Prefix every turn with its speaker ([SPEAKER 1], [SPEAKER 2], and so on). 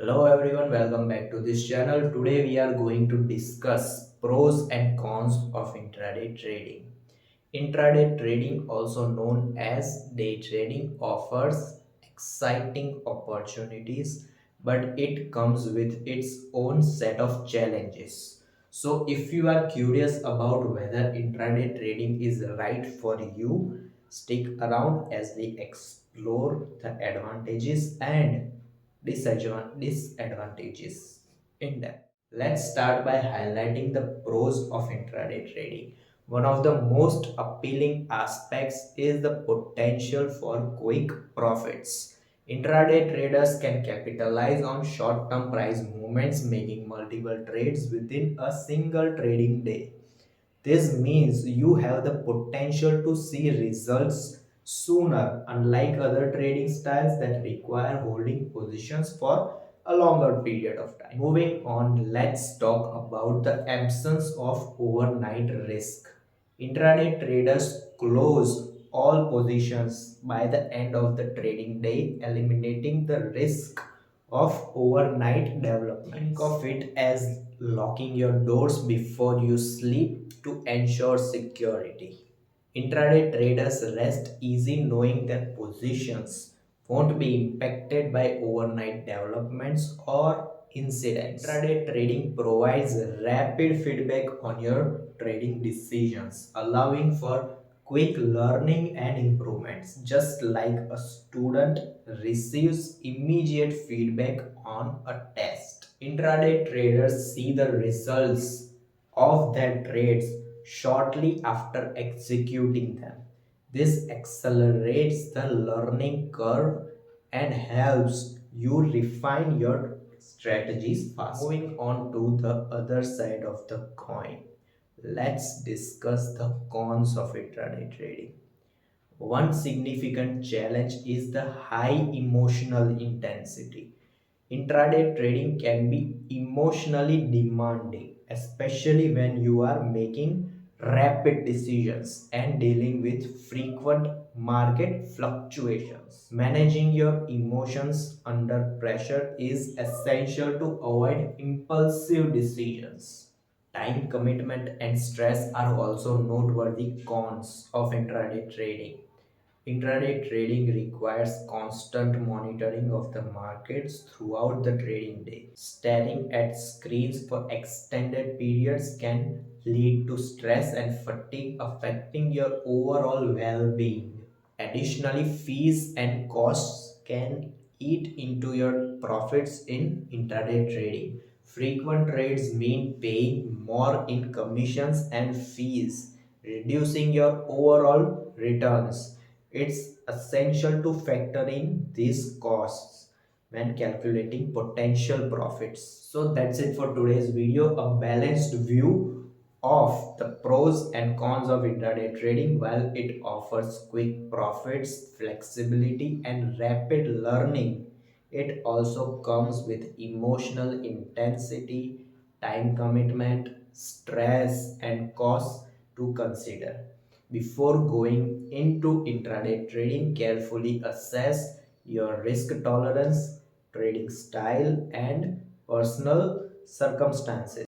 [SPEAKER 1] Hello everyone, welcome back to this channel. Today we are going to discuss pros and cons of intraday trading. Intraday trading, also known as day trading, offers exciting opportunities, but it comes with its own set of challenges. So, if you are curious about whether intraday trading is right for you, stick around as we explore the advantages and disadvantages in depth. Let's start by highlighting the pros of intraday trading. One of the most appealing aspects is the potential for quick profits. Intraday traders can capitalize on short term price movements, making multiple trades within a single trading day. This means you have the potential to see results sooner, unlike other trading styles that require holding positions for a longer period of time. Moving on, let's talk about the absence of overnight risk. Intraday traders close all positions by the end of the trading day, eliminating the risk of overnight development. Think of it as locking your doors before you sleep to ensure security. Intraday traders rest easy knowing that positions won't be impacted by overnight developments or incidents. Intraday trading provides rapid feedback on your trading decisions, allowing for quick learning and improvements, just like a student receives immediate feedback on a test. Intraday traders see the results of their trades shortly after executing them. This accelerates the learning curve and helps you refine your strategies fast. Moving on to the other side of the coin, let's discuss the cons of intraday trading. One significant challenge is the high emotional intensity. Intraday trading can be emotionally demanding, especially when you are making rapid decisions and dealing with frequent market fluctuations. Managing your emotions under pressure is essential to avoid impulsive decisions. Time commitment and stress are also noteworthy cons of intraday trading. Intraday trading requires constant monitoring of the markets throughout the trading day. Staring at screens for extended periods can lead to stress and fatigue, affecting your overall well being. Additionally, fees and costs can eat into your profits in intraday trading. Frequent trades mean paying more in commissions and fees, reducing your overall returns. It's essential to factor in these costs when calculating potential profits. So that's it for today's video, a balanced view of the pros and cons of intraday trading. While it offers quick profits, flexibility, and rapid learning, it also comes with emotional intensity, time commitment, stress, and costs to consider. Before going into intraday trading, carefully assess your risk tolerance, trading style, and personal circumstances.